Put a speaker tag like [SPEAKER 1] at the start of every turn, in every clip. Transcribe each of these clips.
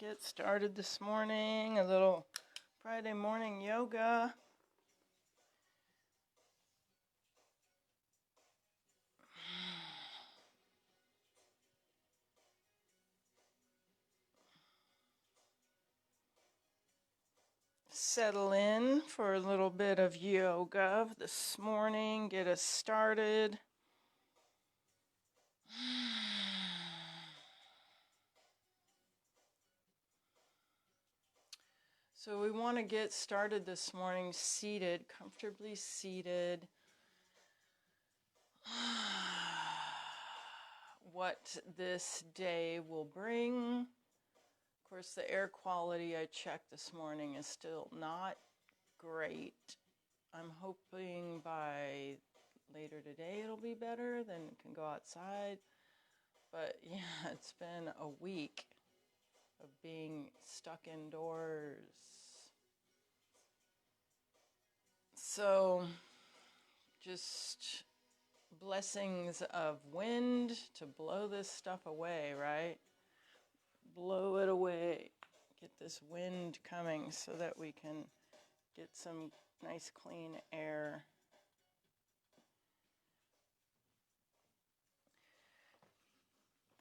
[SPEAKER 1] Get started this morning, a little Friday morning yoga. Settle in for a little bit of yoga this morning, get us started. So we want to get started this morning seated, comfortably seated. What this day will bring. Of course, the air quality I checked this morning is still not great. I'm hoping by later today it'll be better, then can go outside. But yeah, it's been a week of being stuck indoors. So just blessings of wind to blow this stuff away, right? Blow it away. Get this wind coming so that we can get some nice clean air.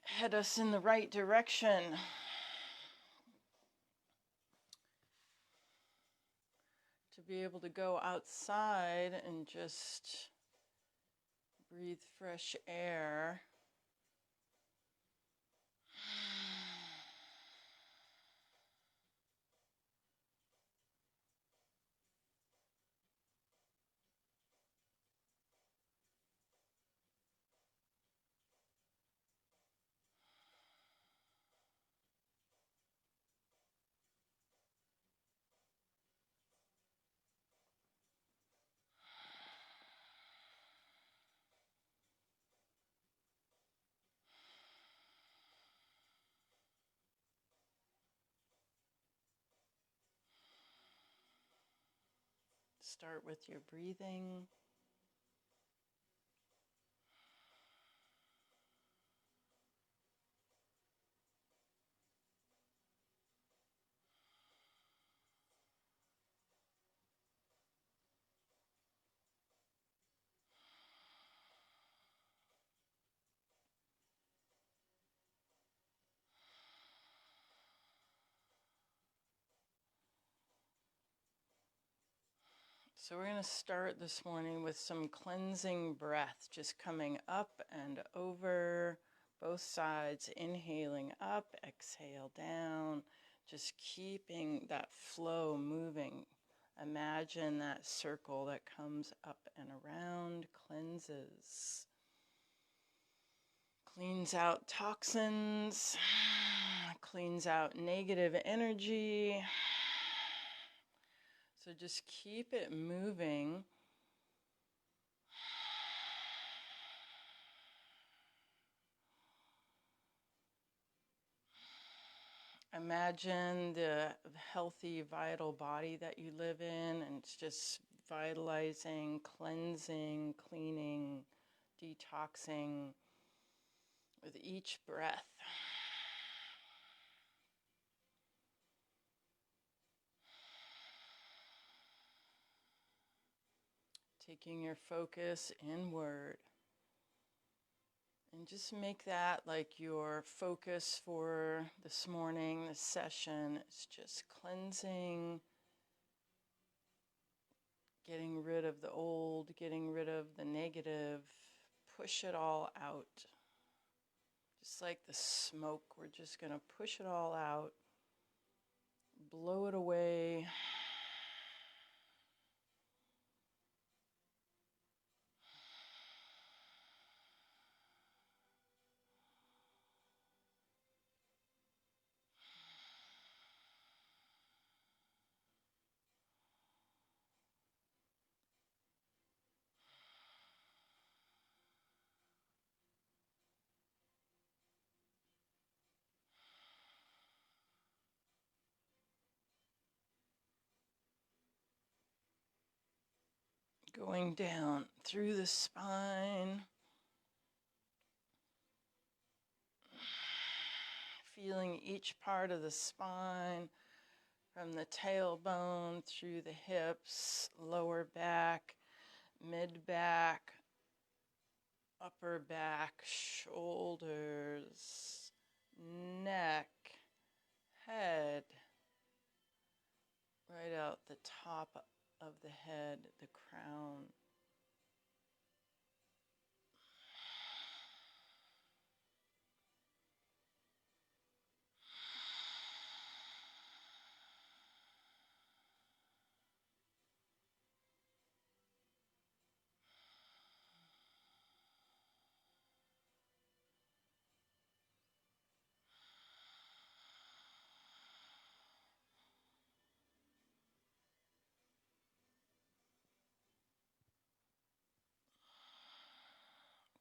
[SPEAKER 1] Head us in the right direction. To be able to go outside and just breathe fresh air. Start with your breathing. So we're going to start this morning with some cleansing breath, just coming up and over both sides, inhaling up, exhale down, just keeping that flow moving. Imagine that circle that comes up and around, cleanses, cleans out toxins, cleans out negative energy. So just keep it moving. Imagine the healthy, vital body that you live in, and it's just vitalizing, cleansing, cleaning, detoxing with each breath. Taking your focus inward. And just make that like your focus for this morning, this session. It's just cleansing, getting rid of the old, getting rid of the negative, push it all out. Just like the smoke, we're just going to push it all out, blow it away. Going down through the spine. feeling each part of the spine, from the tailbone through the hips, lower back, mid back, upper back, shoulders, neck, head, right out the top of the head, the crown.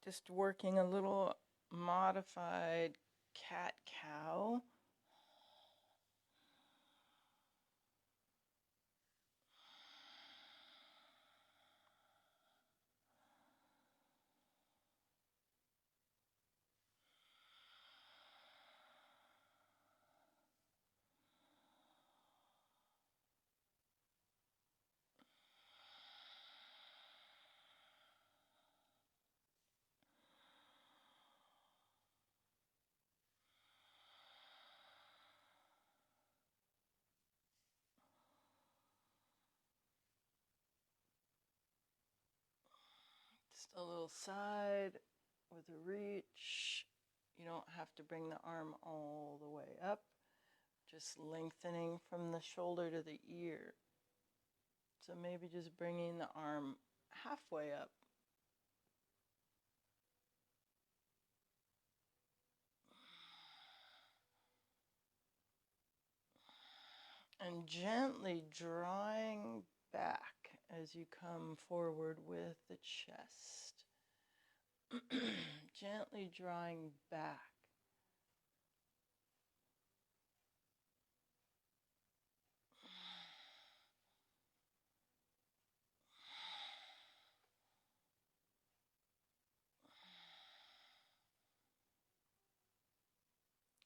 [SPEAKER 1] Just working a little modified cat-cow. Just a little side with a reach. You don't have to bring the arm all the way up, just lengthening from the shoulder to the ear. So maybe just bringing the arm halfway up. And gently drawing back as you come forward with the chest. Gently drawing back.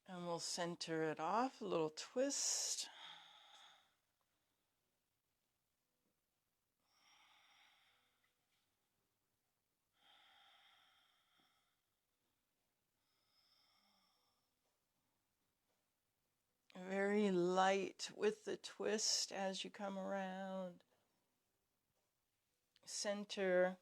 [SPEAKER 1] And we'll center it off, a little twist. Very light with the twist as you come around. Center.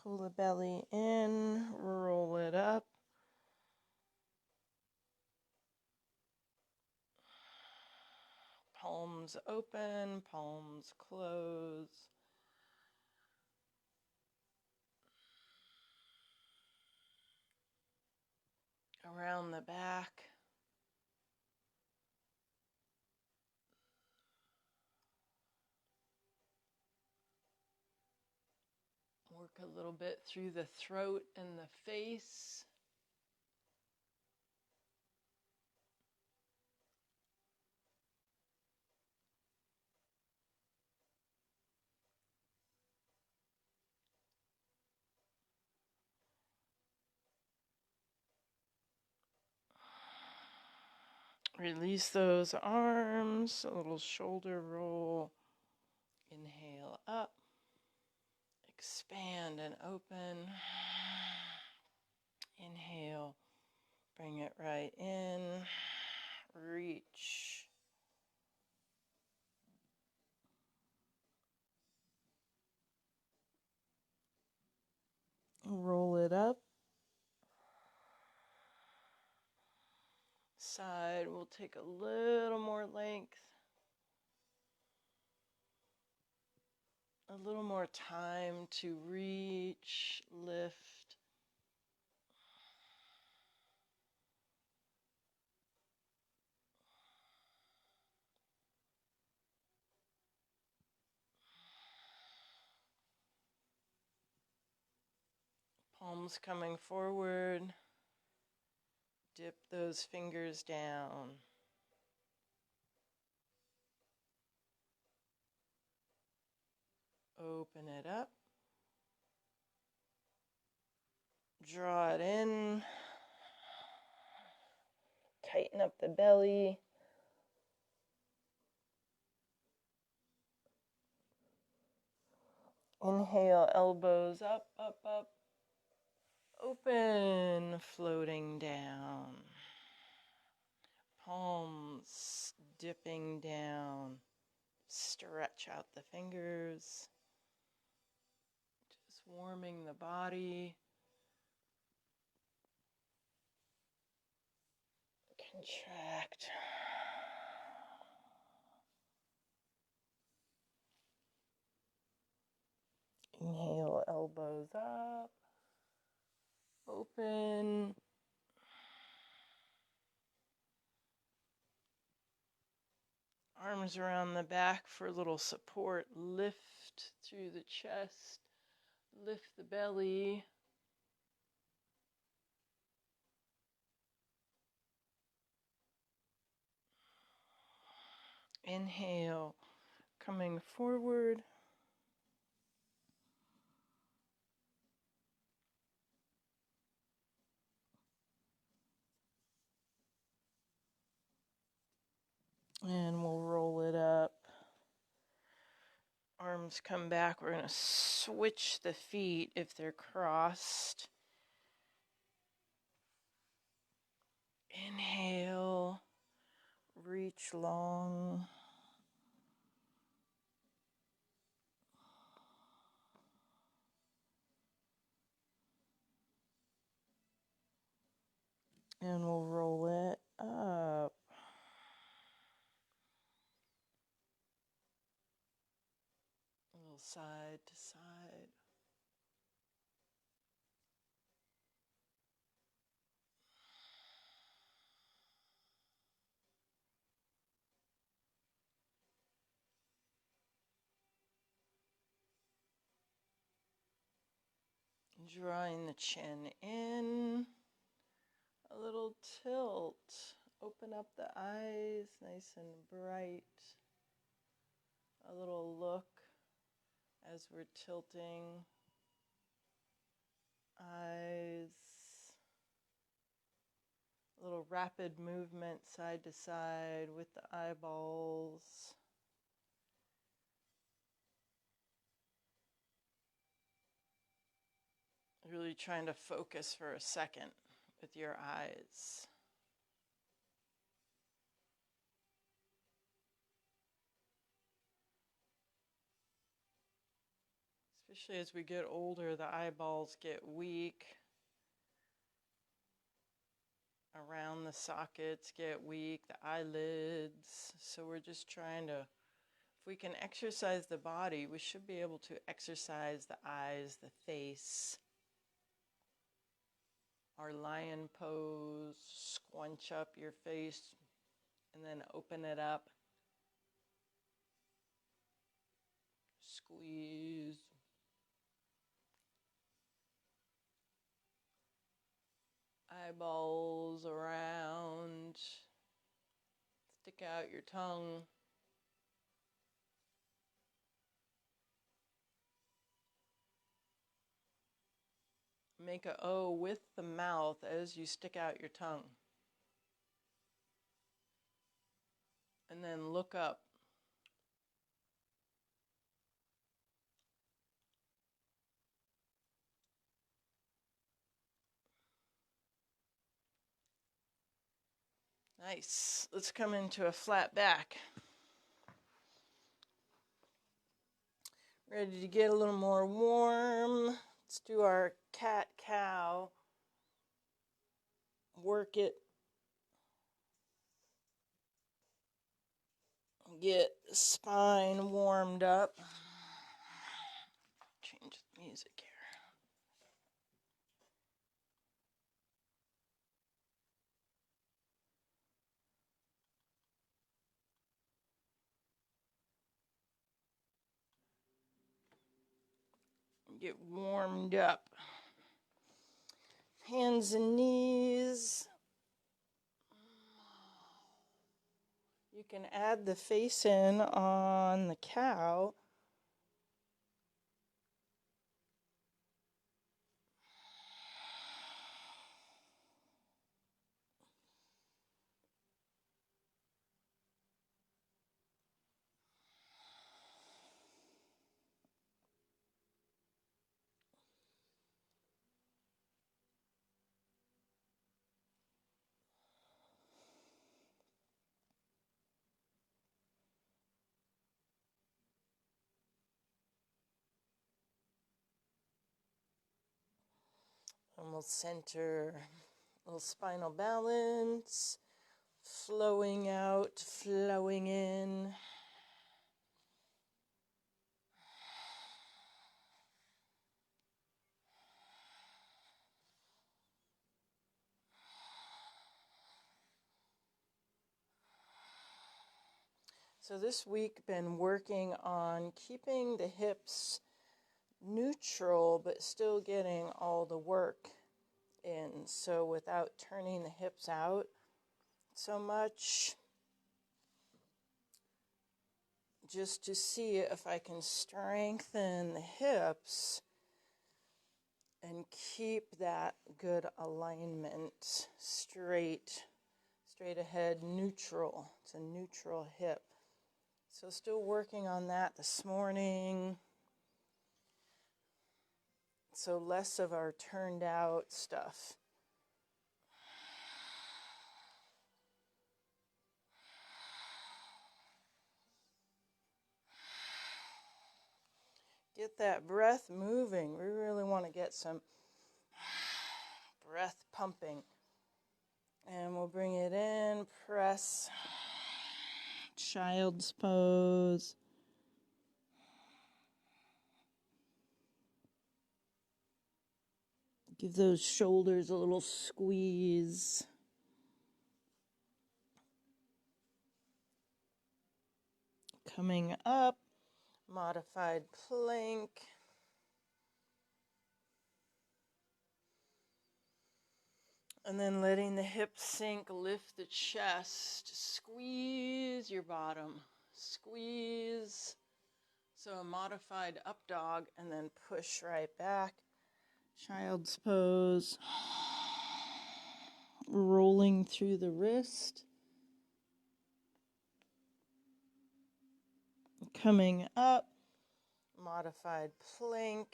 [SPEAKER 1] Pull the belly in, roll it up. Palms open, palms close. Around the back. Work a little bit through the throat and the face. Release those arms, a little shoulder roll. Inhale up. Expand and open. Inhale. Bring it right in. Reach. Roll it up. Side will take a little more length. A little more time to reach, lift. Palms coming forward. Dip those fingers down. Open it up. Draw it in. Tighten up the belly. Inhale, elbows up, up, up. Open, floating down. Palms dipping down. Stretch out the fingers. Just warming the body. Contract. Inhale, elbows up. Open. Arms around the back for a little support. Lift through the chest. Lift the belly. Inhale, coming forward. And we'll roll it up. Arms come back. We're going to switch the feet if they're crossed. Inhale, reach long. And we'll roll it up. A little side to side. Drawing the chin in. A little tilt. Open up the eyes, nice and bright. A little look as we're tilting. Eyes. A little rapid movement side to side with the eyeballs. Really trying to focus for a second with your eyes. Especially as we get older, the eyeballs get weak. Around the sockets get weak, the eyelids. So we're just trying to, if we can exercise the body, we should be able to exercise the eyes, the face. Our lion pose, squinch up your face and then open it up. Squeeze. Eyeballs around. Stick out your tongue. Make a O with the mouth as you stick out your tongue. And then look up. Nice. Let's come into a flat back. Ready to get a little more warm. Let's do our cat-cow. Work it. Get the spine warmed up. Change the music here. Get warmed up. Hands and knees. You can add the face in on the cow And we'll center a little spinal balance, flowing out, flowing in. So this week been working on keeping the hips neutral, but still getting all the work in. So without turning the hips out so much, just to see if I can strengthen the hips and keep that good alignment, straight ahead, neutral. It's a neutral hip. So still working on that this morning. So less of our turned out stuff. Get that breath moving. We really want to get some breath pumping. And we'll bring it in, press, child's pose. Give those shoulders a little squeeze. Coming up, modified plank. And then letting the hips sink, lift the chest, squeeze your bottom, squeeze. So a modified up dog, and then push right back. Child's pose. Rolling through the wrist. Coming up, modified plank.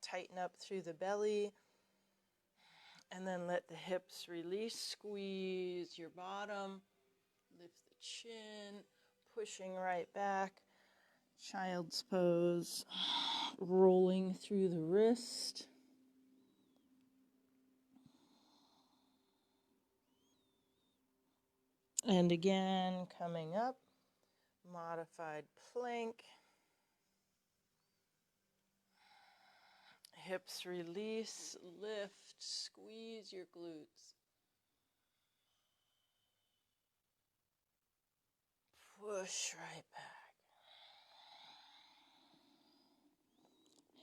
[SPEAKER 1] Tighten up through the belly. And then let the hips release, squeeze your bottom, lift the chin, pushing right back, child's pose, rolling through the wrist. And again, coming up, modified plank, hips release, lift, squeeze your glutes. Push right back.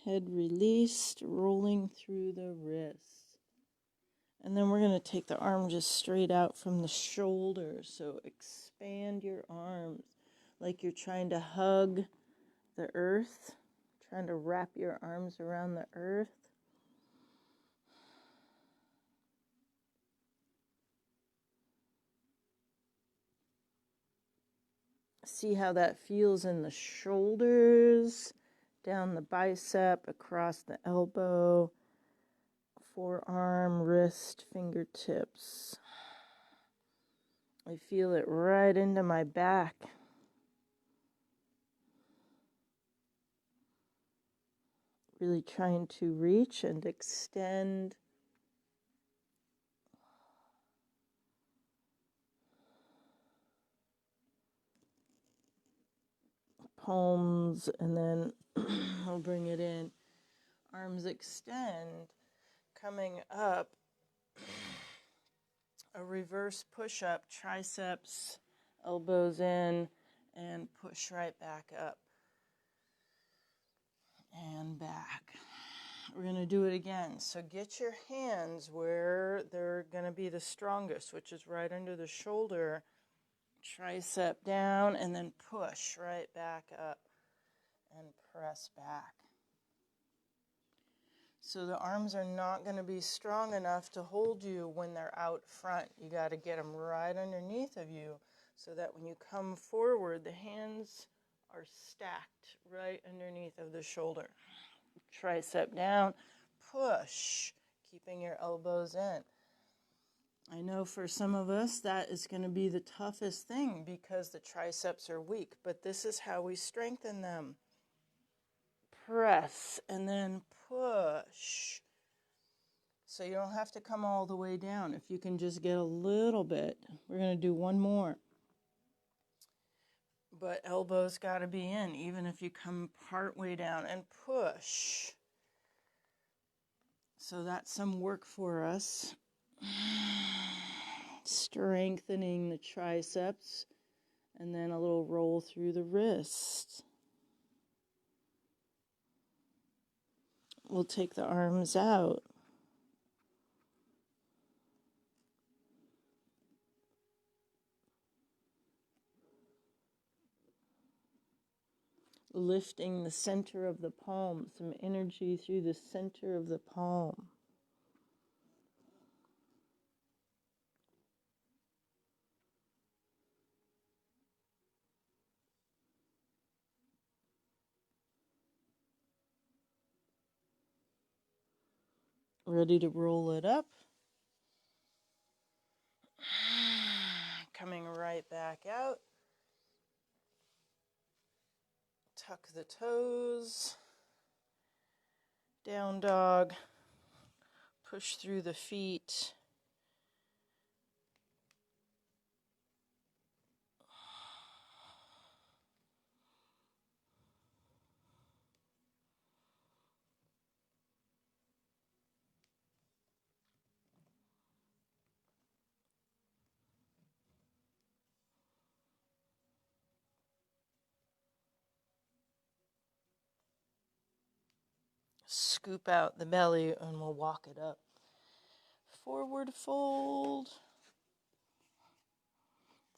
[SPEAKER 1] Head released, rolling through the wrist. And then we're going to take the arm just straight out from the shoulder. So expand your arms like you're trying to hug the earth, trying to wrap your arms around the earth. See how that feels in the shoulders, down the bicep, across the elbow, forearm, wrist, fingertips. I feel it right into my back. Really trying to reach and extend. Palms, and then I'll bring it in. Arms extend, coming up. A reverse push-up, triceps, elbows in, and push right back up. And back. We're going to do it again. So get your hands where they're going to be the strongest, which is right under the shoulder. Tricep down, and then push right back up and press back. So the arms are not going to be strong enough to hold you when they're out front. You got to get them right underneath of you so that when you come forward, the hands are stacked right underneath of the shoulder. Tricep down, push, keeping your elbows in. I know for some of us that is going to be the toughest thing because the triceps are weak, but this is how we strengthen them. Press and then push. So you don't have to come all the way down. If you can just get a little bit. We're going to do one more. But elbows got to be in, even if you come part way down, and push. So that's some work for us. Strengthening the triceps, and then a little roll through the wrist. We'll take the arms out. Lifting the center of the palm, some energy through the center of the palm. Ready to roll it up. Coming right back out. Tuck the toes. Down dog. Push through the feet. Scoop out the belly and we'll walk it up. Forward fold.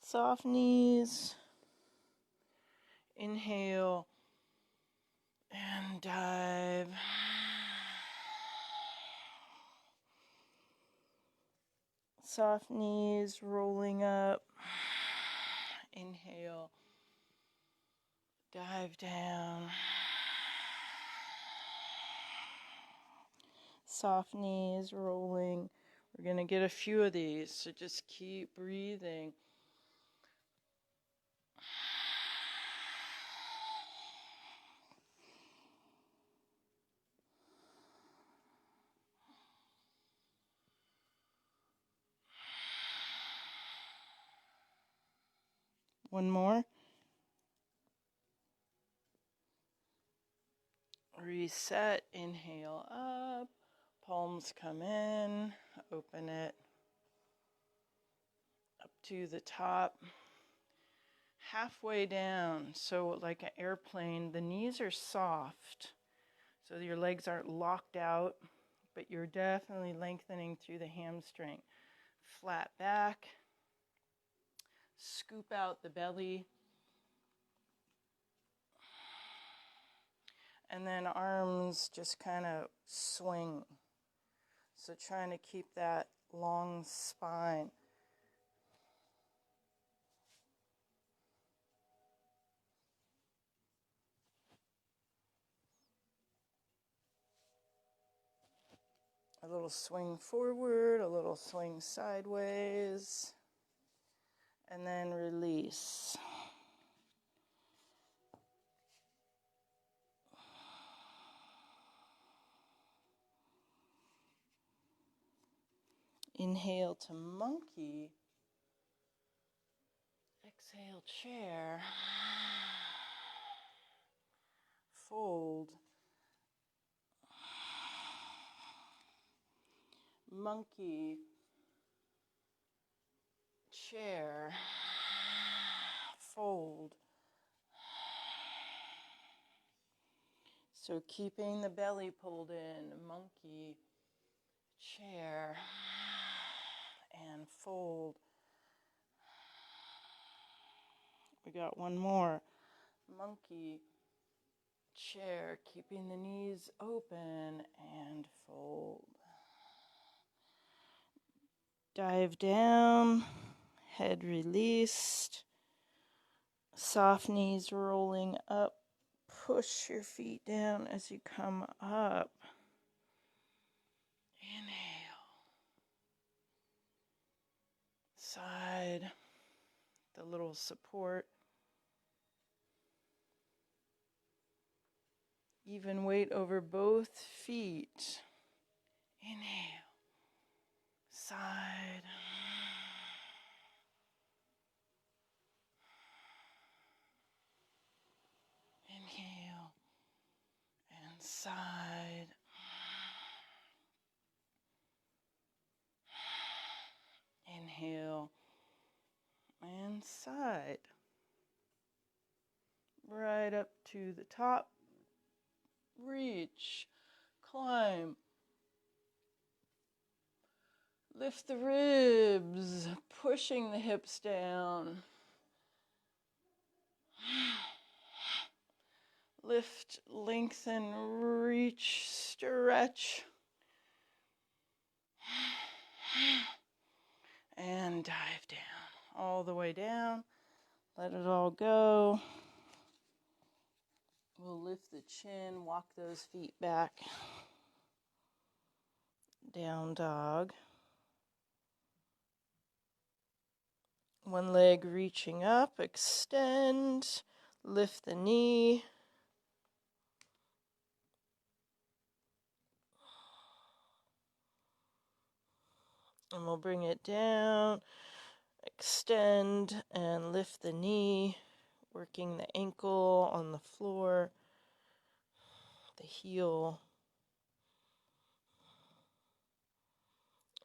[SPEAKER 1] Soft knees. Inhale and dive. Soft knees rolling up. Inhale. Dive down. Soft knees rolling. We're going to get a few of these, so just keep breathing. One more. Reset, inhale up, palms come in, open it up to the top, halfway down, so like an airplane, the knees are soft, so your legs aren't locked out, but you're definitely lengthening through the hamstring. Flat back, scoop out the belly, and then arms just kind of swing. So trying to keep that long spine. A little swing forward, a little swing sideways, and then release. Inhale to monkey. Exhale, chair. Fold. Monkey. Chair. Fold. So keeping the belly pulled in. Monkey. Chair. And fold. We got one more. Monkey, chair, keeping the knees open and fold. Dive down, head released, soft knees rolling up. Push your feet down as you come up. Inhale. Side, the little support. Even weight over both feet. Inhale. side. Inhale and side. Right up to the top. Reach, climb. Lift the ribs, pushing the hips down. Lift, lengthen, reach, stretch. And dive down, all the way down. Let it all go. We'll lift the chin, walk those feet back. Down dog. One leg reaching up, extend, lift the knee. And we'll bring it down, extend, and lift the knee, working the ankle on the floor, the heel.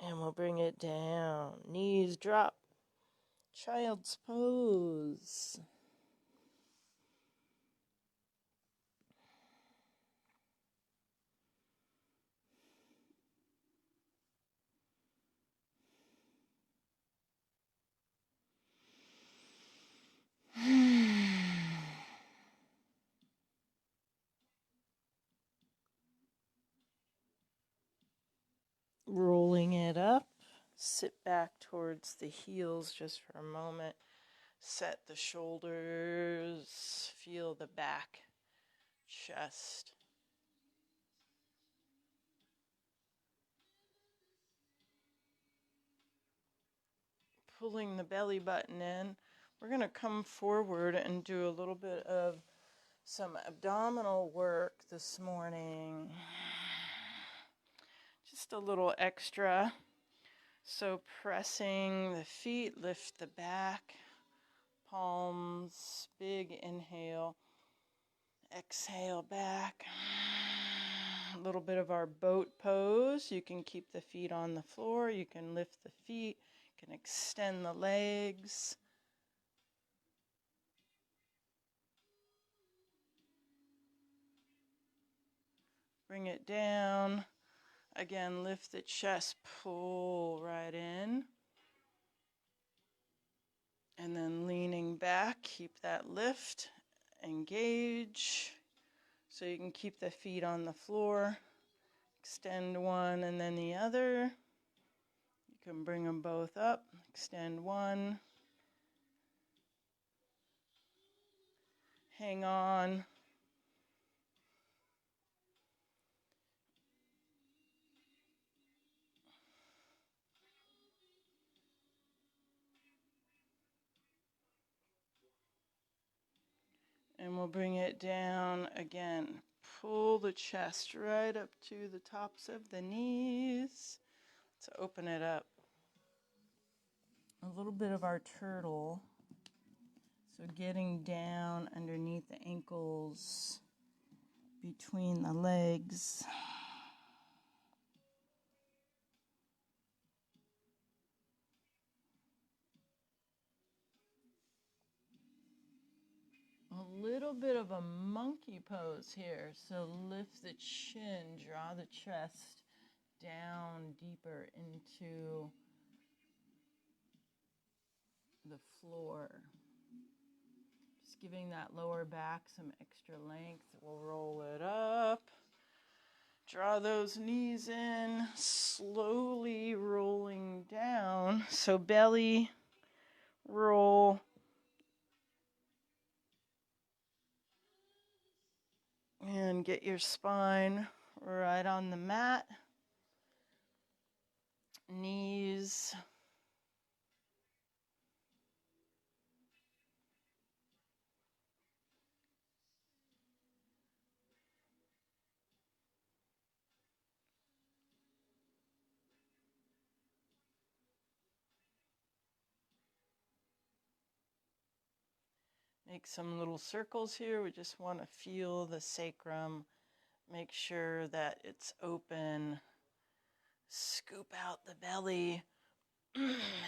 [SPEAKER 1] And we'll bring it down, knees drop, child's pose. Rolling it up, sit back towards the heels just for a moment. Set the shoulders, feel the back, chest. Pulling the belly button in. We're going to come forward and do a little bit of some abdominal work this morning. Just a little extra. So pressing the feet, lift the back, palms, big inhale, exhale back. A little bit of our boat pose. You can keep the feet on the floor, you can lift the feet, you can extend the legs. Bring it down. Again, lift the chest, pull right in. And then leaning back, keep that lift, engage. So you can keep the feet on the floor. Extend one and then the other. You can bring them both up. Extend one. Hang on. And we'll bring it down again. Pull the chest right up to the tops of the knees. Let's open it up. A little bit of our turtle. So getting down underneath the ankles, between the legs. A little bit of a monkey pose here. So lift the chin, draw the chest down deeper into the floor. Just giving that lower back some extra length. We'll roll it up. Draw those knees in, slowly rolling down. So belly, roll. And get your spine right on the mat. Knees. Make some little circles here. We just want to feel the sacrum Make sure that it's open. Scoop out the belly.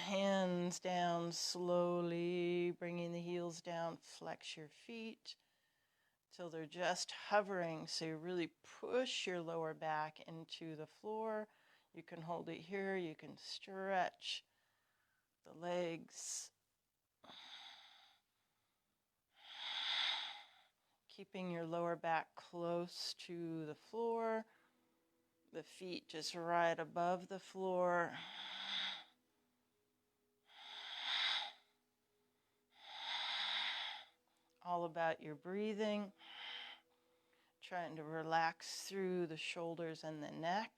[SPEAKER 1] Hands down slowly, bringing the heels down. Flex your feet till they're just hovering. So you really push your lower back into the floor. You can hold it here. You can stretch the legs. Keeping your lower back close to the floor. The feet just right above the floor. All about your breathing. Trying to relax through the shoulders and the neck.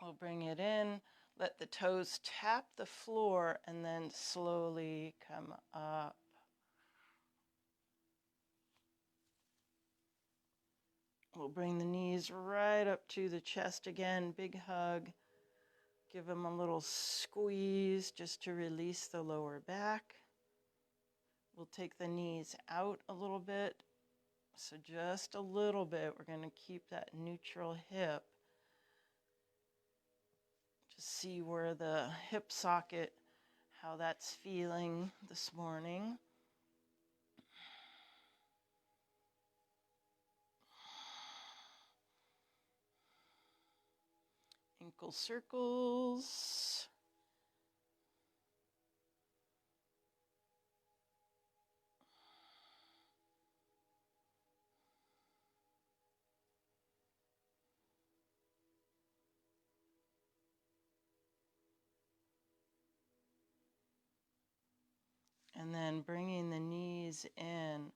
[SPEAKER 1] We'll bring it in. Let the toes tap the floor and then slowly come up. We'll bring the knees right up to the chest again. Big hug. Give them a little squeeze just to release the lower back. We'll take the knees out a little bit. So just a little bit. We're going to keep that neutral hip. Just see where the hip socket, how that's feeling this morning. Ankle circles. And then bringing the knees in.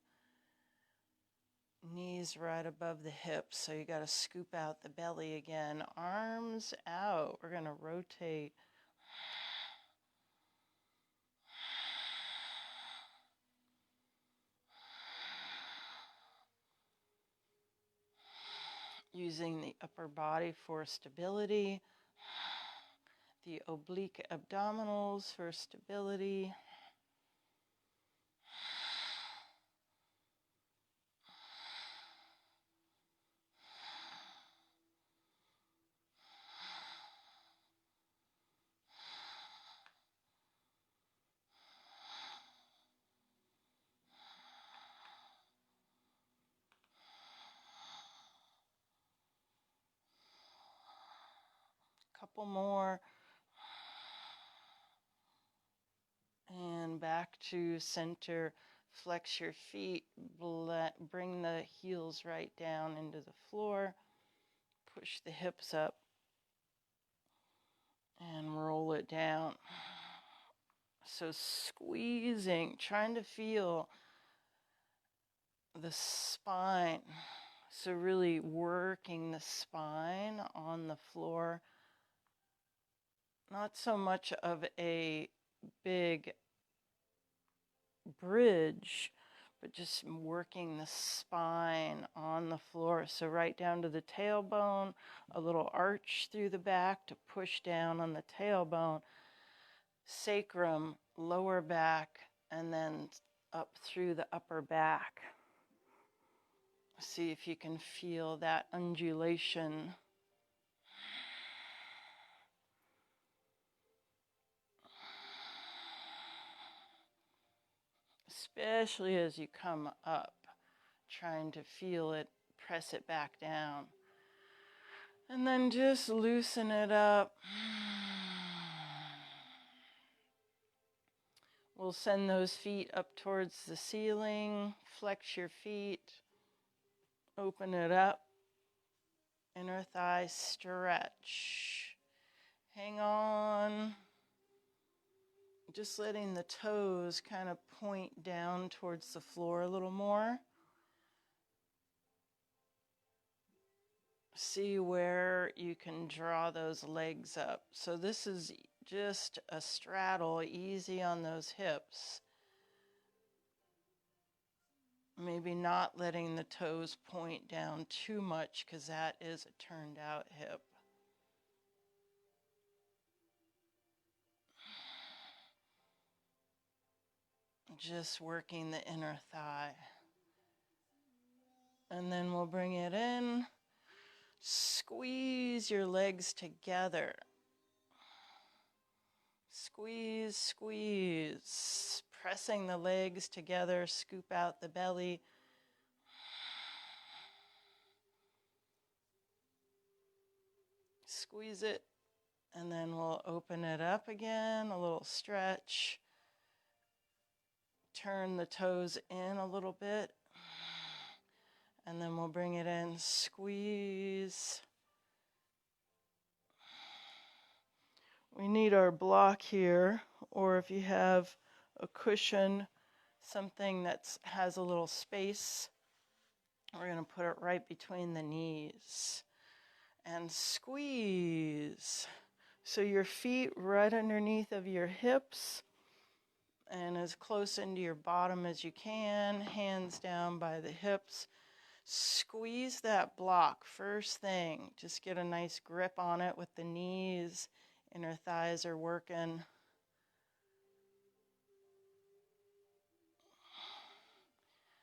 [SPEAKER 1] Knees right above the hips, so you got to scoop out the belly again. Arms out. We're going to rotate. Using the upper body for stability. The oblique abdominals for stability. Couple more. And back to center. Flex your feet. Bring the heels right down into the floor. Push the hips up. And roll it down. So squeezing, trying to feel the spine. So really working the spine on the floor. Not so much of a big bridge, but just working the spine on the floor. So right down to the tailbone, a little arch through the back to push down on the tailbone, sacrum, lower back, and then up through the upper back. See if you can feel that undulation. Especially as you come up, trying to feel it, press it back down. And then just loosen it up. We'll send those feet up towards the ceiling. Flex your feet. Open it up. Inner thigh stretch. Hang on. Just letting the toes kind of point down towards the floor a little more. See where you can draw those legs up. So this is just a straddle, easy on those hips. Maybe not letting the toes point down too much because that is a turned out hip. just working the inner thigh. And then we'll bring it in. Squeeze your legs together. Squeeze, squeeze. Pressing the legs together, scoop out the belly. Squeeze it, and then we'll open it up again, a little stretch. Turn the toes in a little bit, and then we'll bring it in, squeeze. We need our block here, or if you have a cushion, something that has a little space, we're going to put it right between the knees. And squeeze. So your feet right underneath of your hips and as close into your bottom as you can, hands down by the hips. Squeeze that block first thing. Just get a nice grip on it with the knees. Inner thighs are working.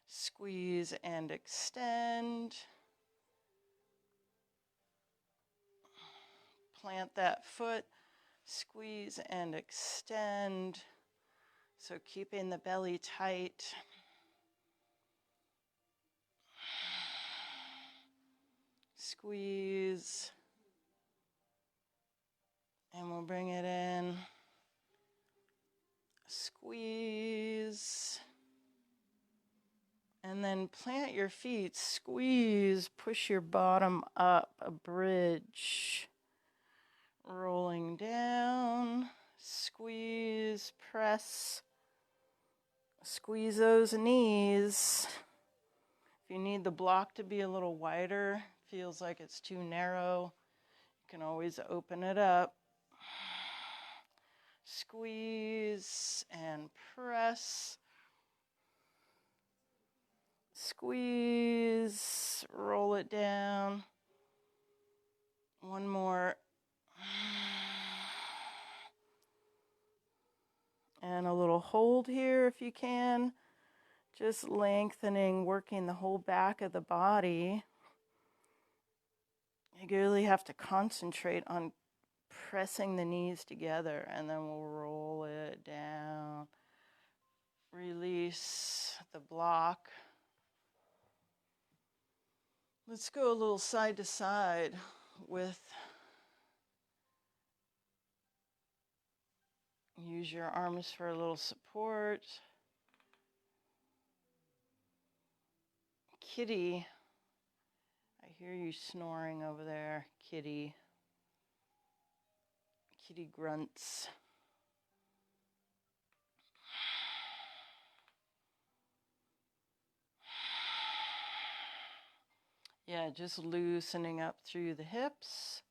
[SPEAKER 1] Squeeze and extend. Plant that foot, squeeze and extend. So keeping the belly tight. Squeeze. And we'll bring it in. Squeeze. And then plant your feet, squeeze, push your bottom up, a bridge. Rolling down, squeeze, press, squeeze those knees. If you need the block to be a little wider, feels like it's too narrow, you can always open it up. Squeeze and press. Squeeze, roll it down. One more. And a little hold here if you can. Just lengthening, working the whole back of the body. You really have to concentrate on pressing the knees together, and then we'll roll it down. Release the block. Let's go a little side to side with, use your arms for a little support. Kitty, I hear you snoring over there, kitty. Kitty grunts. Yeah, just loosening up through the hips.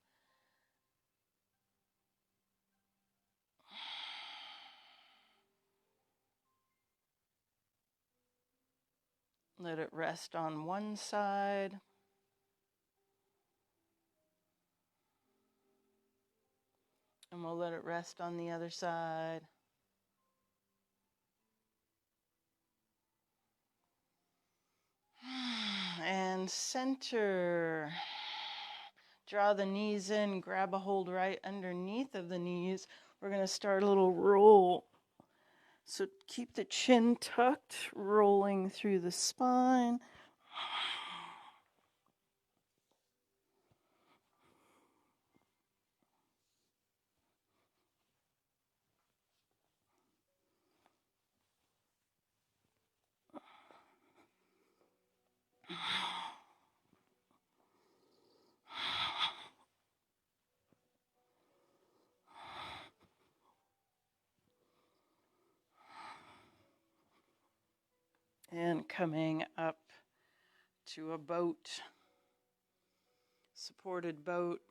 [SPEAKER 1] Let it rest on one side. And we'll let it rest on the other side. And center. Draw the knees in, grab a hold right underneath of the knees. We're going to start a little roll. So keep the chin tucked, rolling through the spine. And coming up to a boat, supported boat.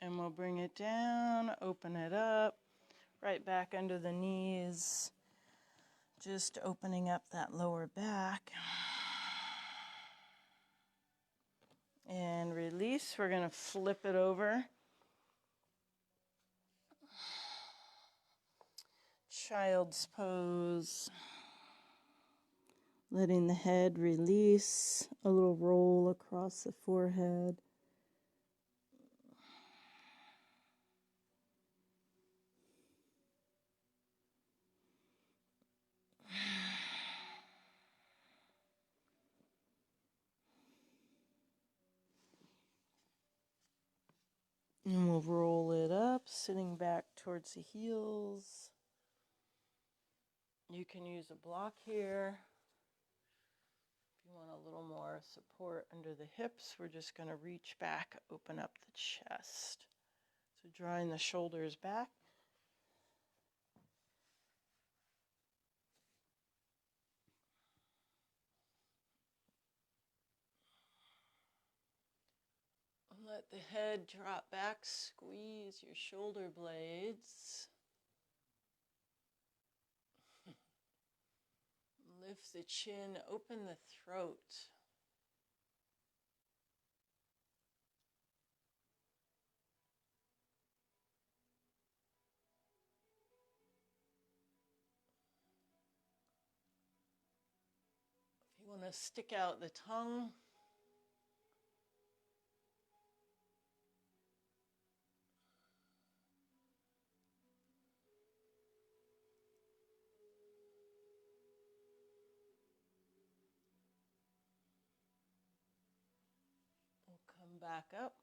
[SPEAKER 1] And we'll bring it down, open it up, right back under the knees. Just opening up that lower back. And release. We're going to flip it over. Child's pose. Letting the head release. A little roll across the forehead. And we'll roll it up, sitting back towards the heels. You can use a block here. If you want a little more support under the hips, we're just going to reach back, open up the chest. So drawing the shoulders back. Let the head drop back, squeeze your shoulder blades. Lift the chin, open the throat. If you want to stick out the tongue, we'll come back up.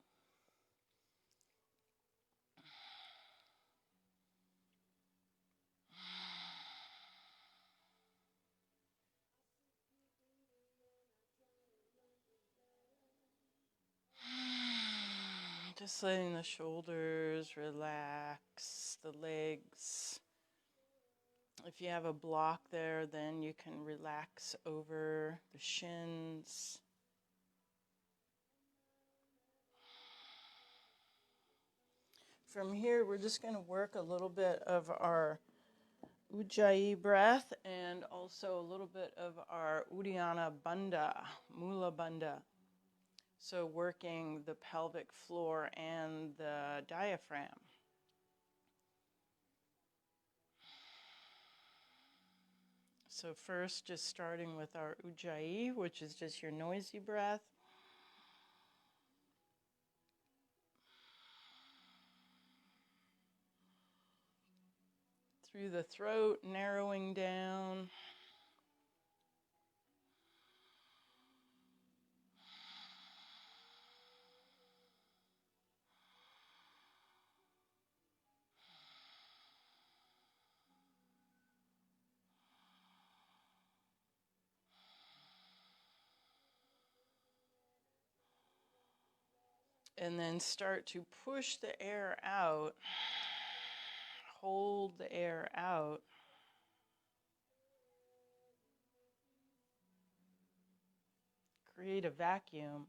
[SPEAKER 1] Just letting the shoulders relax, the legs. If you have a block there, then you can relax over the shins. From here, we're just going to work a little bit of our Ujjayi breath and also a little bit of our Uddiyana Bandha, Mula Bandha. So working the pelvic floor and the diaphragm. So first, just starting with our Ujjayi, which is just your noisy breath. Through the throat, narrowing down. And then start to push the air out. Hold the air out. Create a vacuum.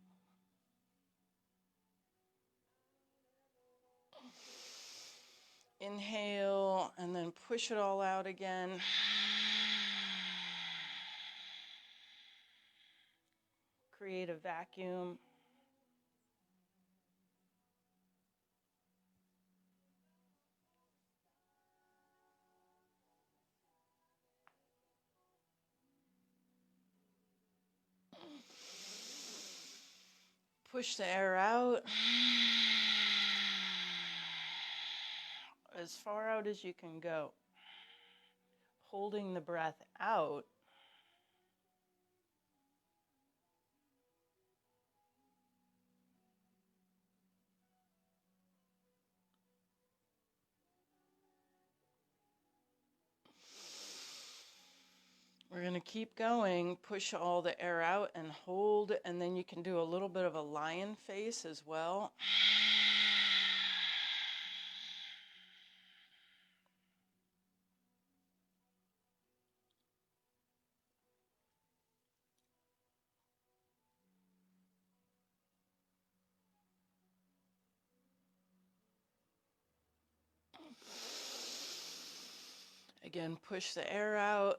[SPEAKER 1] Inhale and then push it all out again. Create a vacuum. Push the air out. As far out as you can go. Holding the breath out. We're going to keep going, push all the air out and hold, and then you can do a little bit of a lion face as well. Again, push the air out.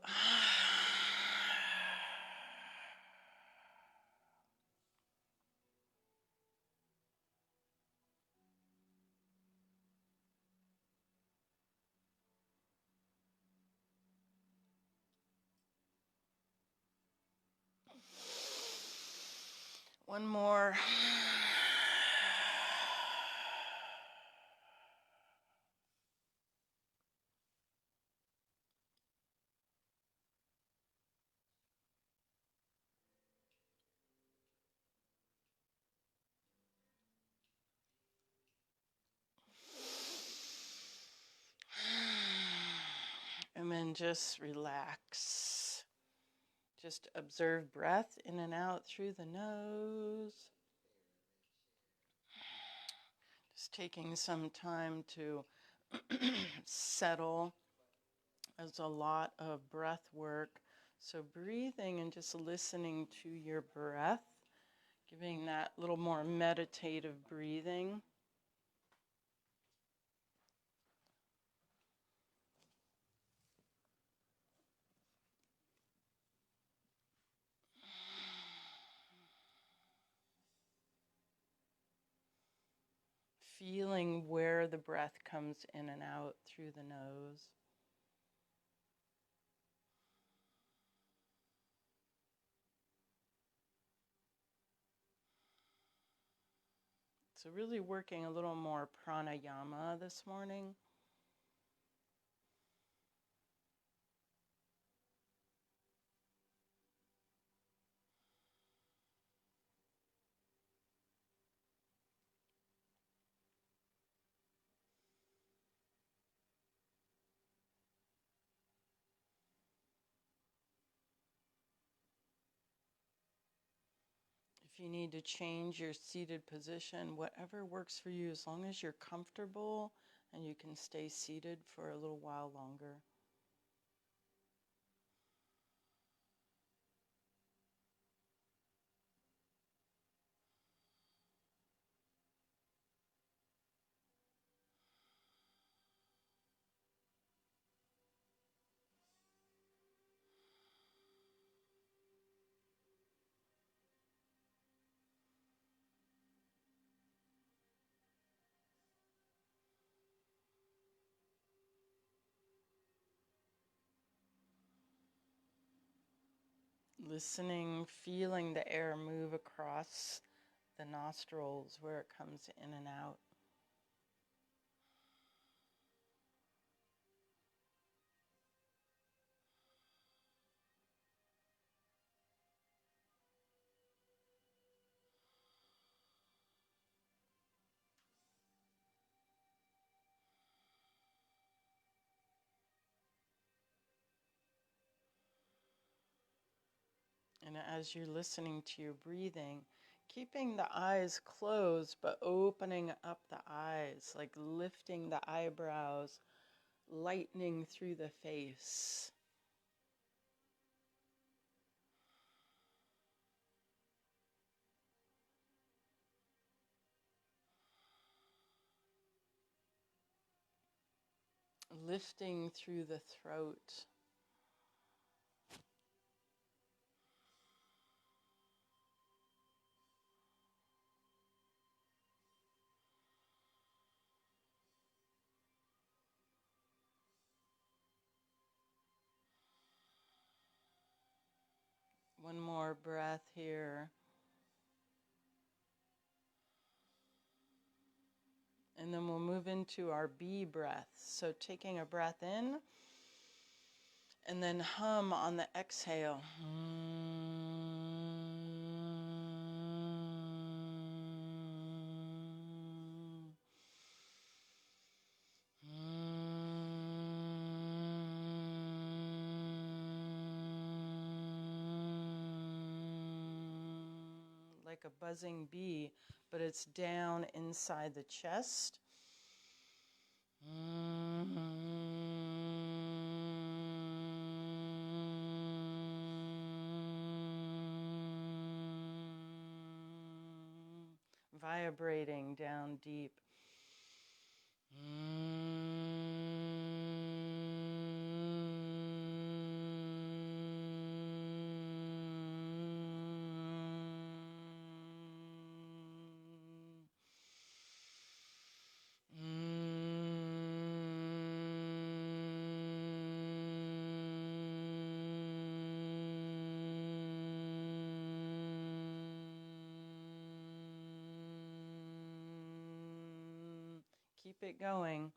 [SPEAKER 1] One more. And then just relax. Just observe breath in and out through the nose. Just taking some time to settle. There's a lot of breath work. So breathing and just listening to your breath, giving that little more meditative breathing. Feeling where the breath comes in and out through the nose. So really working a little more pranayama this morning. If you need to change your seated position, whatever works for you, as long as you're comfortable and you can stay seated for a little while longer. Listening, feeling the air move across the nostrils where it comes in and out. And as you're listening to your breathing, keeping the eyes closed, but opening up the eyes, like lifting the eyebrows, lightening through the face. Lifting through the throat. One more breath here. And then we'll move into our B breath. So taking a breath in and then hum on the exhale. Like a buzzing bee, but it's down inside the chest. Vibrating down deep. keep it going.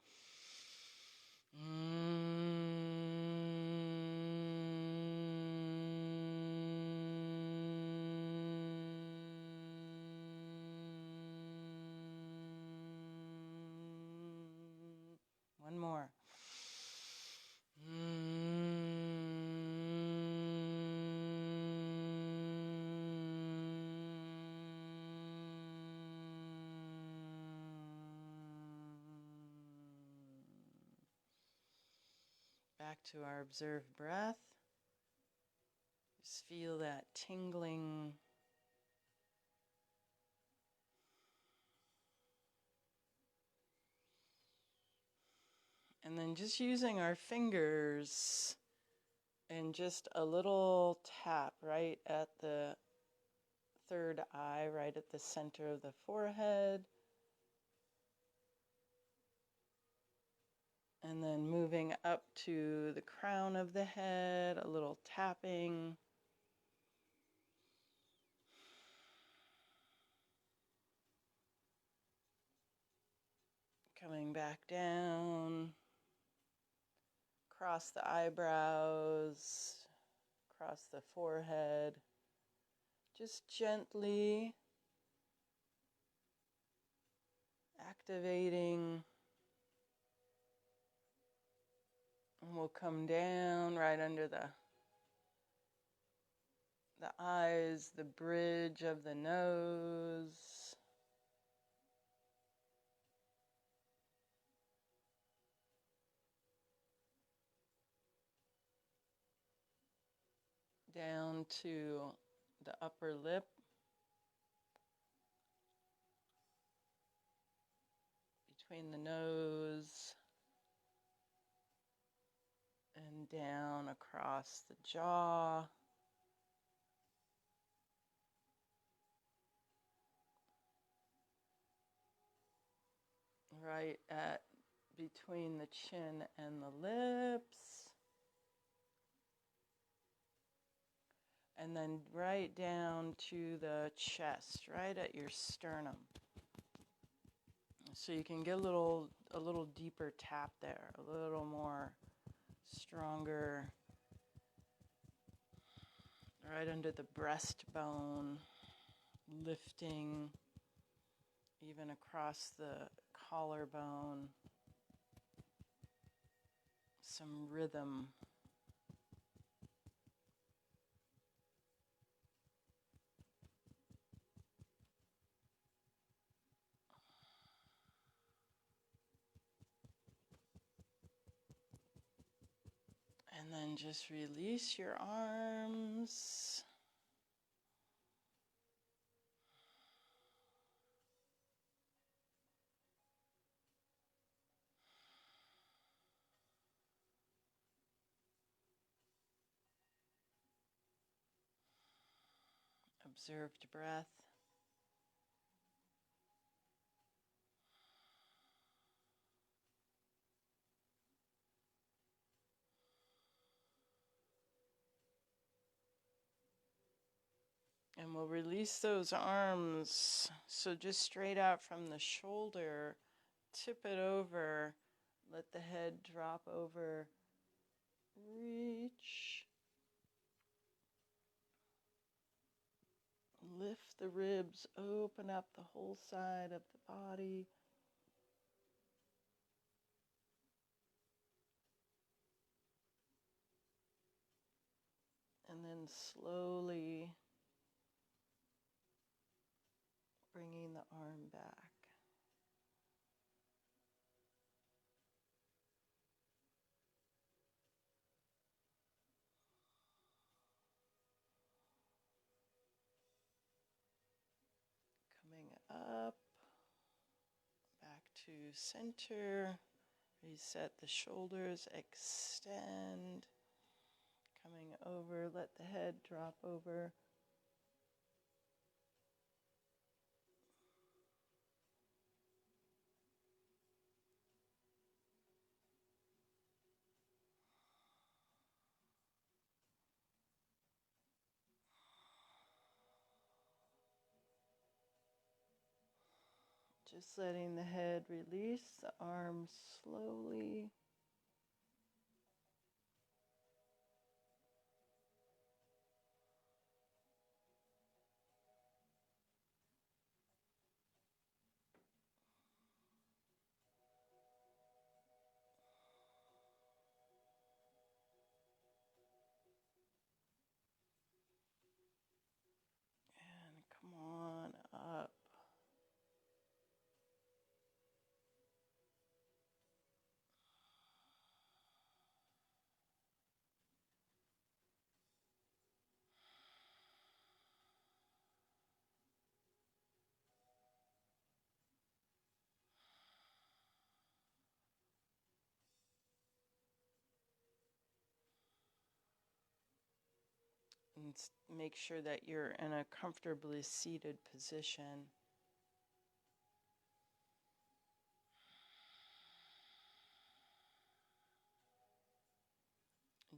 [SPEAKER 1] One more. Back to our observed breath. Just feel that tingling. And then just using our fingers and just a little tap right at the third eye, right at the center of the forehead. And then moving up to the crown of the head, a little tapping. Coming back down, across the eyebrows, across the forehead. Just gently activating. And we'll come down right under the eyes, the bridge of the nose. Down to the upper lip. Between the nose and down across the jaw. Right at between the chin and the lips. And then right down to the chest, right at your sternum. So you can get a little deeper tap there, a little more stronger, right under the breastbone, lifting even across the collarbone, some rhythm. And then just release your arms. Observed breath. And we'll release those arms. So just straight out from the shoulder, tip it over, let the head drop over, reach. Lift the ribs, open up the whole side of the body. And then slowly bringing the arm back. Coming up, back to center. Reset the shoulders, extend. Coming over, let the head drop over. Just letting the head release the arms slowly. And come on up. And make sure that you're in a comfortably seated position.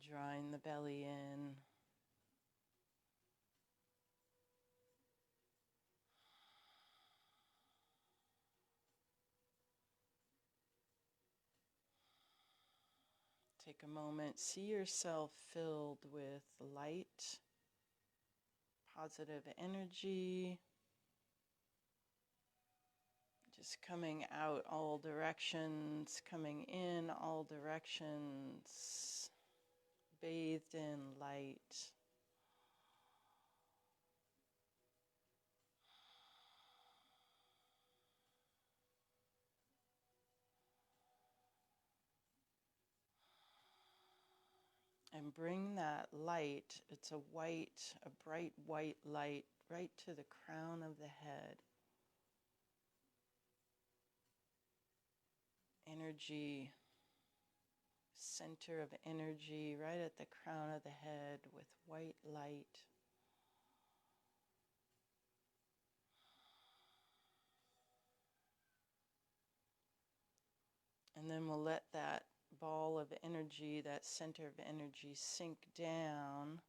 [SPEAKER 1] Drawing the belly in. Take a moment, see yourself filled with light, positive energy, just coming out all directions, coming in all directions, bathed in light. And bring that light, it's a bright white light, right to the crown of the head. Energy, center of energy, right at the crown of the head with white light. And then we'll let that ball of energy, that center of energy, sink down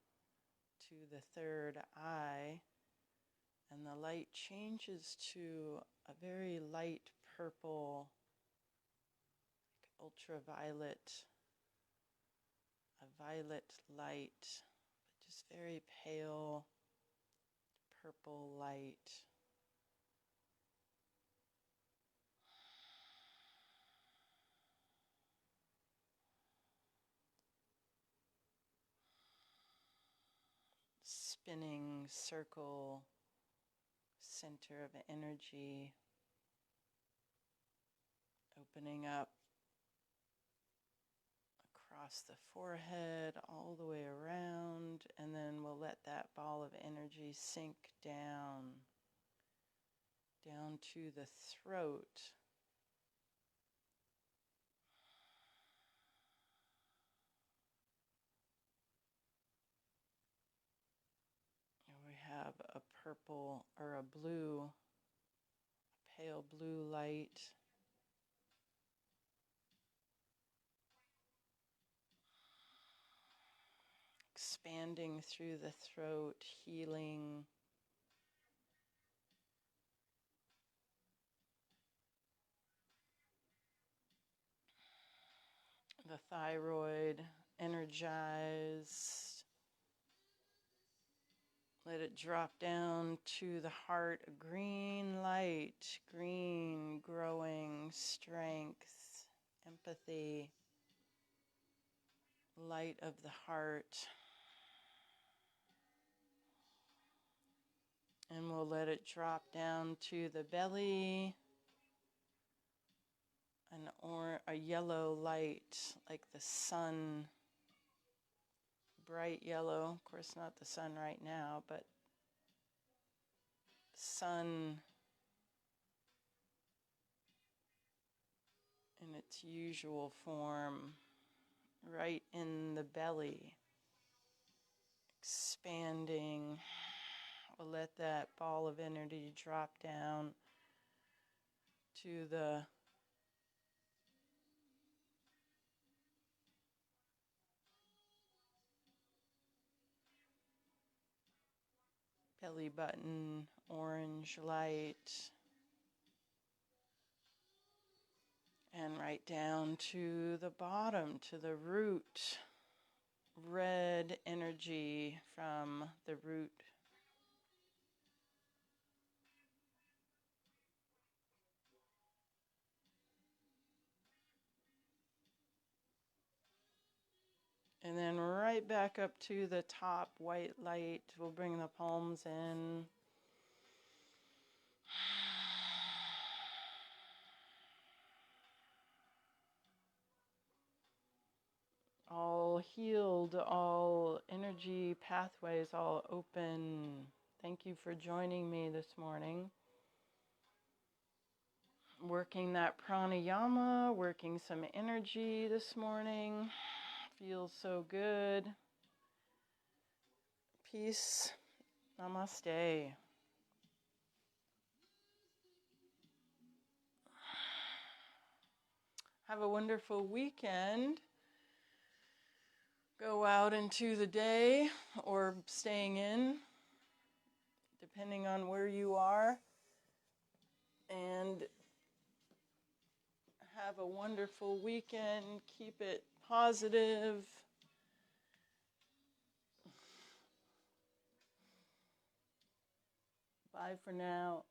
[SPEAKER 1] to the third eye. And the light changes to a very light purple, ultraviolet, a violet light, but just very pale purple light. Spinning circle, center of energy, opening up across the forehead, all the way around, and then we'll let that ball of energy sink down to the throat. And we have a purple or a blue, pale blue light. Expanding through the throat, healing. The thyroid, energized. Let it drop down to the heart, a green light, green, growing, strength, empathy, light of the heart. And we'll let it drop down to the belly, a yellow light like the sun, bright yellow. Of course, not the sun right now, but sun in its usual form, right in the belly, expanding. We'll let that ball of energy drop down to the belly button, orange light. And right down to the bottom, to the root. Red energy from the root. And then right back up to the top, white light. We'll bring the palms in. All healed, all energy pathways all open. Thank you for joining me this morning. Working that pranayama, working some energy this morning. Feels so good. Peace. Namaste. Have a wonderful weekend. Go out into the day or staying in, depending on where you are. And have a wonderful weekend. Keep it positive. Bye for now.